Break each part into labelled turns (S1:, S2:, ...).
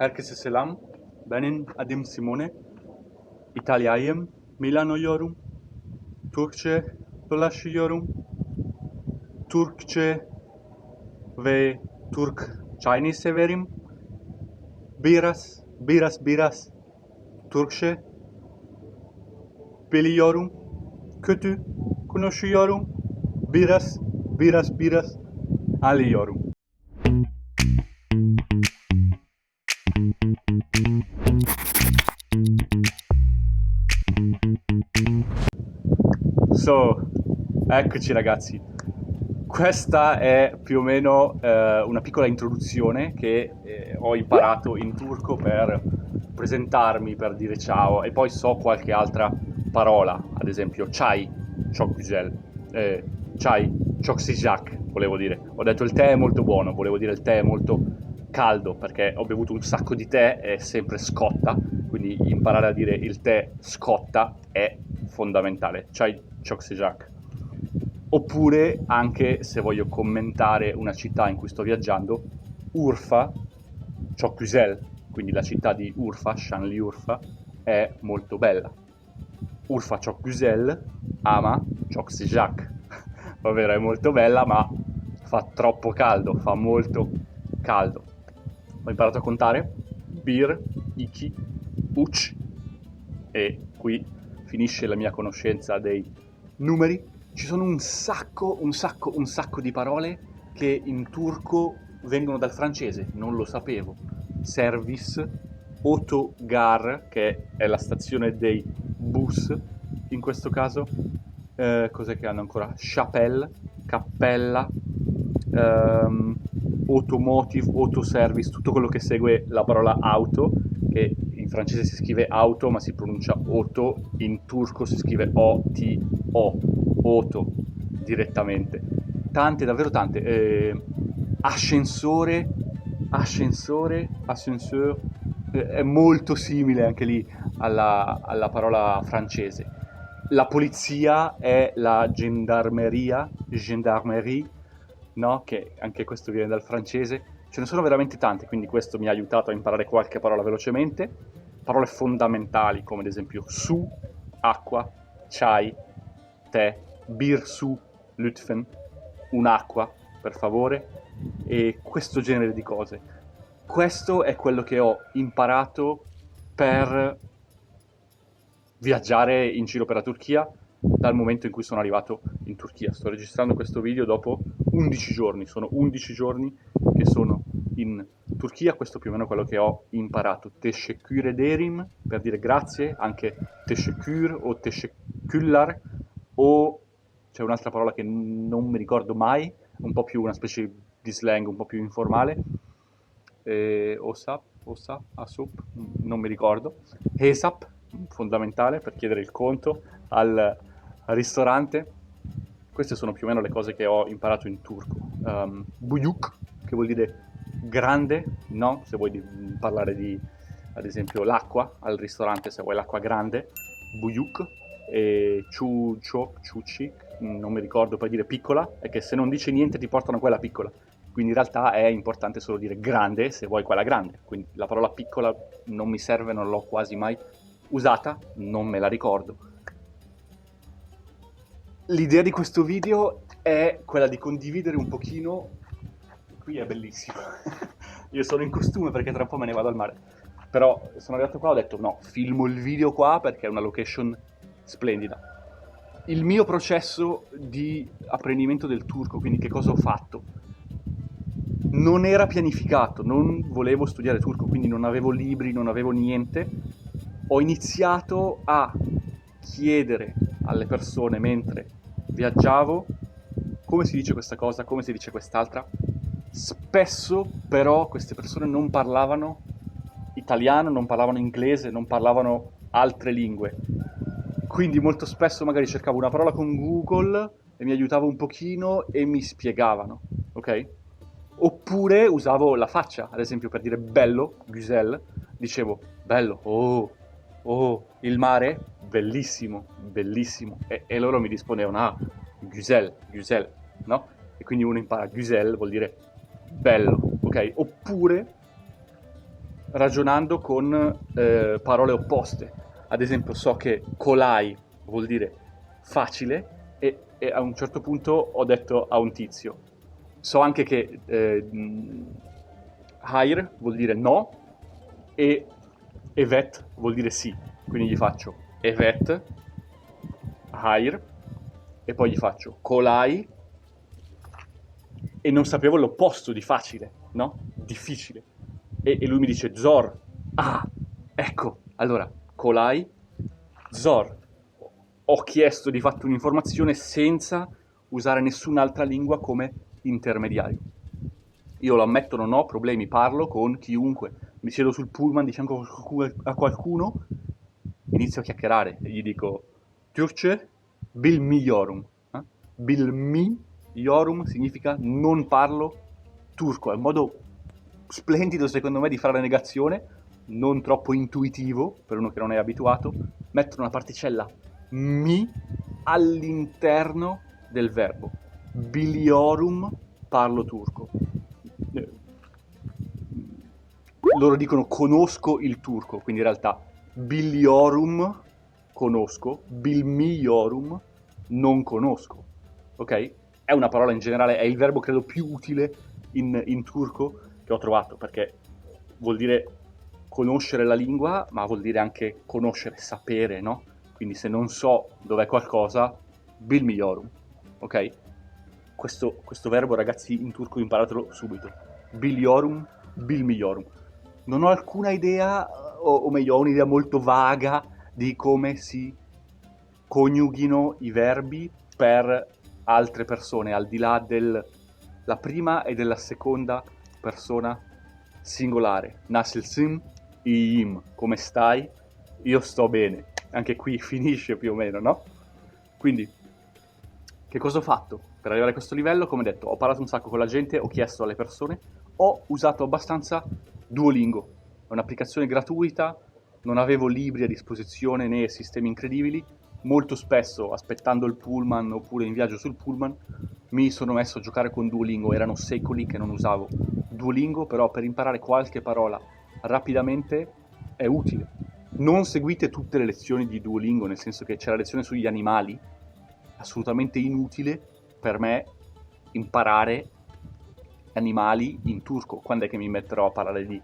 S1: Herkese selam. Benim adım Simone. İtalya'yım. Milano'yorum. Türkçe dolaşıyorum. Türkçe ve Türk çayını severim. Biraz Türkçe biliyorum. Kötü konuşuyorum. Biraz anlıyorum. So, eccoci ragazzi. Questa è più o meno una piccola introduzione che ho imparato in turco per presentarmi, per dire ciao, e poi so qualche altra parola, ad esempio chai, çok güzel, chai, çok sıcak, volevo dire. Ho detto il tè è molto buono, volevo dire il tè è molto caldo, perché ho bevuto un sacco di tè e sempre scotta, quindi imparare a dire il tè scotta è fondamentale. Chai, çok sıcak. Oppure, anche se voglio commentare una città in cui sto viaggiando, Urfa, çok güzel, quindi la città di Urfa, Şanlıurfa, è molto bella. Urfa çok güzel, ama çok sıcak. Ovvero è molto bella, ma fa troppo caldo, fa molto caldo. Ho imparato a contare: bir, iki, uç, e qui finisce la mia conoscenza dei numeri. Ci sono un sacco di parole che in turco vengono dal francese, non lo sapevo. Service, autogar, che è la stazione dei bus, in questo caso. Cos'è che hanno ancora? Chapelle, cappella, automotive, autoservice, tutto quello che segue la parola auto, che in francese si scrive auto ma si pronuncia auto, in turco si scrive O-T-O, auto, direttamente. Tante, davvero tante. Ascensore, ascenseur, è molto simile anche lì alla parola francese. La polizia è la gendarmerie, no? Che anche questo viene dal francese. Ce ne sono veramente tante, quindi questo mi ha aiutato a imparare qualche parola velocemente. Parole fondamentali come ad esempio su, acqua, chai, tè, bir su, lütfen, un'acqua, per favore, e questo genere di cose. Questo è quello che ho imparato per viaggiare in giro per la Turchia dal momento in cui sono arrivato in Turchia. Sto registrando questo video dopo 11 giorni, sono 11 giorni che sono in Turchia, questo più o meno è quello che ho imparato. Teşekkür ederim, per dire grazie, anche teşekkür o teşekkürler, o c'è un'altra parola che non mi ricordo mai, un po' più una specie di slang un po' più informale, osap, asop, non mi ricordo, hesap, fondamentale per chiedere il conto al ristorante. Queste sono più o meno le cose che ho imparato in turco. Buyuk, che vuol dire grande, no? Se vuoi parlare di, ad esempio, l'acqua al ristorante, se vuoi l'acqua grande, buyuk. E chuchik, non mi ricordo, per dire piccola, è che se non dici niente ti portano quella piccola. Quindi in realtà è importante solo dire grande se vuoi quella grande. Quindi la parola piccola non mi serve, non l'ho quasi mai usata, non me la ricordo. L'idea di questo video è quella di condividere un pochino. Qui è bellissimo. Io sono in costume perché tra un po' me ne vado al mare. Però sono arrivato qua e ho detto no, filmo il video qua perché è una location splendida. Il mio processo di apprendimento del turco, quindi che cosa ho fatto? Non era pianificato, non volevo studiare turco, quindi non avevo libri, non avevo niente. Ho iniziato a chiedere alle persone mentre viaggiavo come si dice questa cosa, come si dice quest'altra. Spesso però queste persone non parlavano italiano, non parlavano inglese, non parlavano altre lingue. Quindi molto spesso magari cercavo una parola con Google e mi aiutavo un pochino e mi spiegavano, ok? Oppure usavo la faccia, ad esempio per dire bello, güzel, dicevo bello, oh, il mare, bellissimo, bellissimo. E loro mi rispondevano, ah, güzel, no? E quindi uno impara güzel vuol dire bello, ok? Oppure ragionando con parole opposte. Ad esempio, so che colai vuol dire facile e a un certo punto ho detto a un tizio. So anche che hire vuol dire no e evet vuol dire sì. Quindi gli faccio evet, hire, e poi gli faccio colai e non sapevo l'opposto di facile, no? Difficile. E lui mi dice Zor. Ah, ecco. Allora, colai, Zor. Ho chiesto di fatto un'informazione senza usare nessun'altra lingua come intermediario. Io lo ammetto, non ho problemi, parlo con chiunque. Mi siedo sul pullman di fianco a qualcuno, inizio a chiacchierare e gli dico Türkçe bilmiyorum. Bilmiyorum significa non parlo turco. È un modo splendido secondo me di fare la negazione, non troppo intuitivo per uno che non è abituato. Mettere una particella mi all'interno del verbo. Biliorum parlo turco. Loro dicono conosco il turco, quindi in realtà biliorum conosco, bilmiorum non conosco, ok? È una parola in generale, è il verbo credo più utile in turco che ho trovato, perché vuol dire conoscere la lingua, ma vuol dire anche conoscere, sapere, no? Quindi se non so dov'è qualcosa, bilmiorum, ok? Questo verbo, ragazzi, in turco imparatelo subito. Biliorum, bilmiorum. Non ho alcuna idea, o meglio, ho un'idea molto vaga di come si coniughino i verbi per altre persone, al di là della prima e della seconda persona singolare. Nasılsın, iyiyim. Come stai? Io sto bene. Anche qui finisce più o meno, no? Quindi, che cosa ho fatto? Per arrivare a questo livello, come detto, ho parlato un sacco con la gente, ho chiesto alle persone, ho usato abbastanza Duolingo. È un'applicazione gratuita, non avevo libri a disposizione né sistemi incredibili. Molto spesso, aspettando il pullman oppure in viaggio sul pullman, mi sono messo a giocare con Duolingo. Erano secoli che non usavo Duolingo, però per imparare qualche parola rapidamente è utile. Non seguite tutte le lezioni di Duolingo, nel senso che c'è la lezione sugli animali, assolutamente inutile per me imparare animali in turco. Quando è che mi metterò a parlare di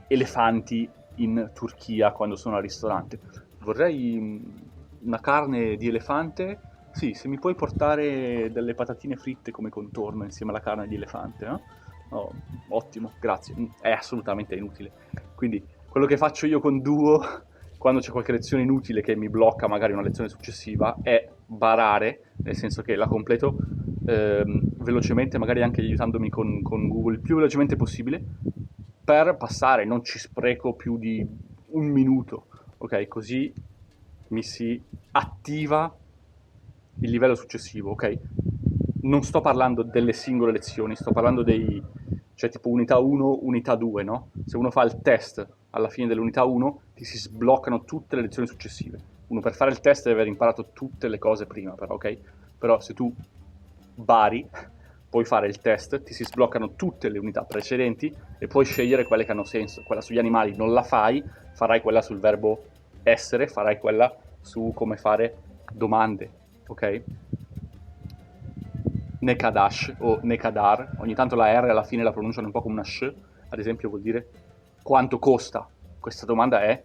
S1: elefanti in Turchia quando sono al ristorante? Vorrei una carne di elefante. Sì, se mi puoi portare delle patatine fritte come contorno insieme alla carne di elefante, no? Oh, ottimo, grazie. È assolutamente inutile. Quindi quello che faccio io con Duo quando c'è qualche lezione inutile che mi blocca magari una lezione successiva è barare, nel senso che la completo velocemente, magari anche aiutandomi con Google il più velocemente possibile, per passare, non ci spreco più di un minuto, ok? Così mi si attiva il livello successivo, ok? Non sto parlando delle singole lezioni, sto parlando cioè tipo unità 1, unità 2, no? Se uno fa il test alla fine dell'unità 1, ti si sbloccano tutte le lezioni successive. Uno per fare il test deve aver imparato tutte le cose prima, però, ok? Però se tu bari, puoi fare il test, ti si sbloccano tutte le unità precedenti e puoi scegliere quelle che hanno senso. Quella sugli animali non la fai, farai quella sul verbo essere, farai quella su come fare domande, ok? Nekadash o Nekadar, ogni tanto la R alla fine la pronunciano un po' come una sh, ad esempio vuol dire quanto costa. Questa domanda è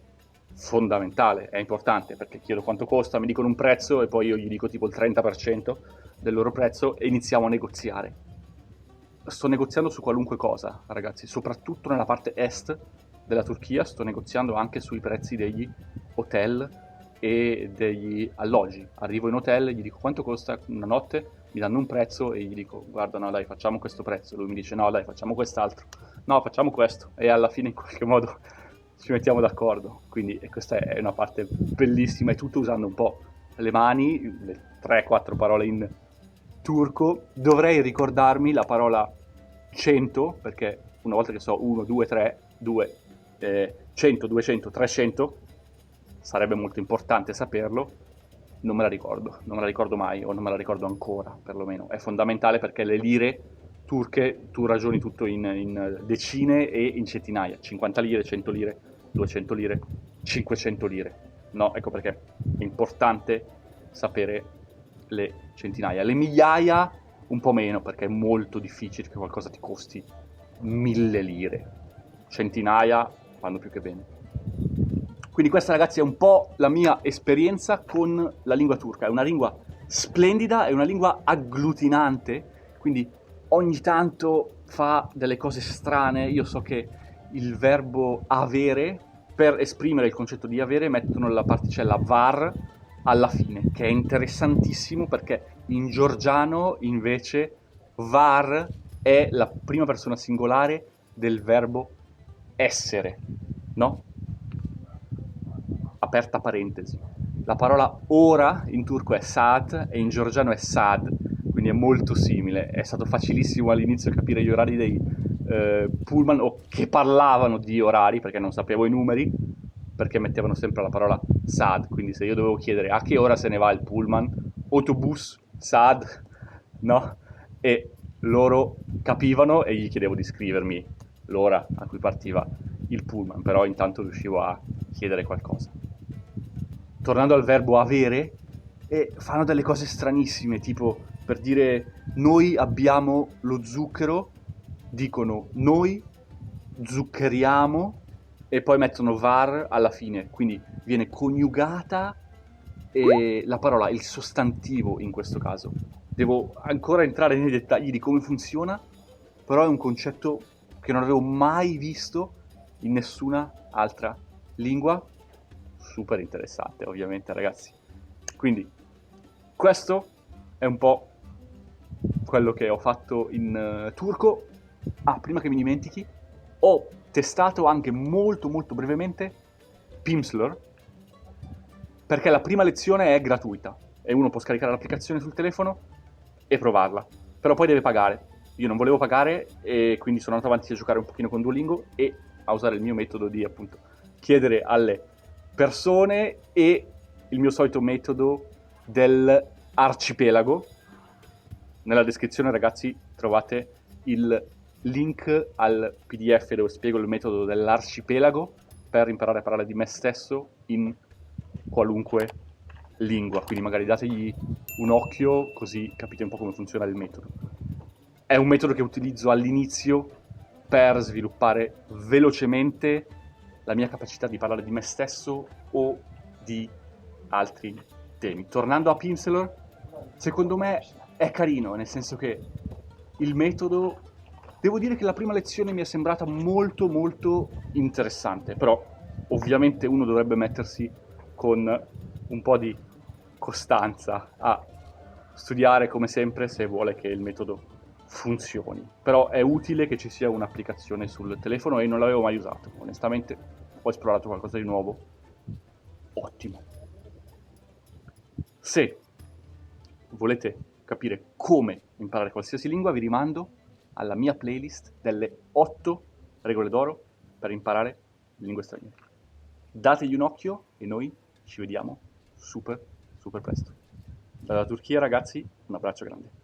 S1: fondamentale, è importante, perché chiedo quanto costa, mi dicono un prezzo e poi io gli dico tipo il 30% del loro prezzo e iniziamo a negoziare. Sto negoziando su qualunque cosa, ragazzi, soprattutto nella parte est della Turchia, sto negoziando anche sui prezzi degli hotel e degli alloggi. Arrivo in hotel, gli dico quanto costa una notte, mi danno un prezzo e gli dico guarda no dai facciamo questo prezzo, lui mi dice no dai facciamo quest'altro, no facciamo questo, e alla fine in qualche modo ci mettiamo d'accordo. Quindi questa è una parte bellissima, è tutto usando un po' le mani, le 3-4 parole in turco. Dovrei ricordarmi la parola 100, perché una volta che so 1, 2, 3, 2, 100, 200, 300, sarebbe molto importante saperlo. Non me la ricordo mai, o non me la ricordo ancora, perlomeno. È fondamentale perché le lire turche tu ragioni tutto in decine e in centinaia, 50 lire, 100 lire, 200 lire, 500 lire. No, ecco perché è importante sapere le centinaia. Le migliaia un po' meno, perché è molto difficile che qualcosa ti costi 1000 lire. Centinaia vanno più che bene. Quindi questa, ragazzi, è un po' la mia esperienza con la lingua turca. È una lingua splendida, è una lingua agglutinante, quindi ogni tanto fa delle cose strane. Io so che il verbo avere, per esprimere il concetto di avere, mettono la particella var alla fine, che è interessantissimo perché in georgiano invece var è la prima persona singolare del verbo essere, no? Aperta parentesi. La parola ora in turco è saat e in georgiano è sad, quindi è molto simile. È stato facilissimo all'inizio capire gli orari dei pullman, o che parlavano di orari, perché non sapevo i numeri, perché mettevano sempre la parola sad. Quindi se io dovevo chiedere a che ora se ne va il pullman, autobus, sad, no? E loro capivano e gli chiedevo di scrivermi l'ora a cui partiva il pullman, però intanto riuscivo a chiedere qualcosa. Tornando al verbo avere, fanno delle cose stranissime, tipo per dire noi abbiamo lo zucchero, dicono noi zuccheriamo e poi mettono var alla fine, quindi viene coniugata la parola, il sostantivo in questo caso. Devo ancora entrare nei dettagli di come funziona, però è un concetto che non avevo mai visto in nessuna altra lingua. Super interessante, ovviamente, ragazzi. Quindi, questo è un po' quello che ho fatto in turco. Ah, prima che mi dimentichi, ho testato anche molto molto brevemente Pimsleur, perché la prima lezione è gratuita e uno può scaricare l'applicazione sul telefono e provarla, però poi deve pagare. Io non volevo pagare e quindi sono andato avanti a giocare un pochino con Duolingo e a usare il mio metodo di, appunto, chiedere alle persone e il mio solito metodo dell'arcipelago. Nella descrizione, ragazzi, trovate il link al PDF dove spiego il metodo dell'arcipelago per imparare a parlare di me stesso in qualunque lingua, quindi magari dategli un occhio così capite un po' come funziona il metodo. È un metodo che utilizzo all'inizio per sviluppare velocemente la mia capacità di parlare di me stesso o di altri temi. Tornando a Pimsleur, secondo me è carino, nel senso che il metodo, devo dire che la prima lezione mi è sembrata molto molto interessante, però ovviamente uno dovrebbe mettersi con un po' di costanza a studiare come sempre se vuole che il metodo funzioni. Però è utile che ci sia un'applicazione sul telefono e non l'avevo mai usato, onestamente. Ho esplorato qualcosa di nuovo. Ottimo. Se volete capire come imparare qualsiasi lingua, vi rimando alla mia playlist delle 8 regole d'oro per imparare lingue straniere. Dategli un occhio e noi ci vediamo super super presto. Dalla Turchia, ragazzi, un abbraccio grande.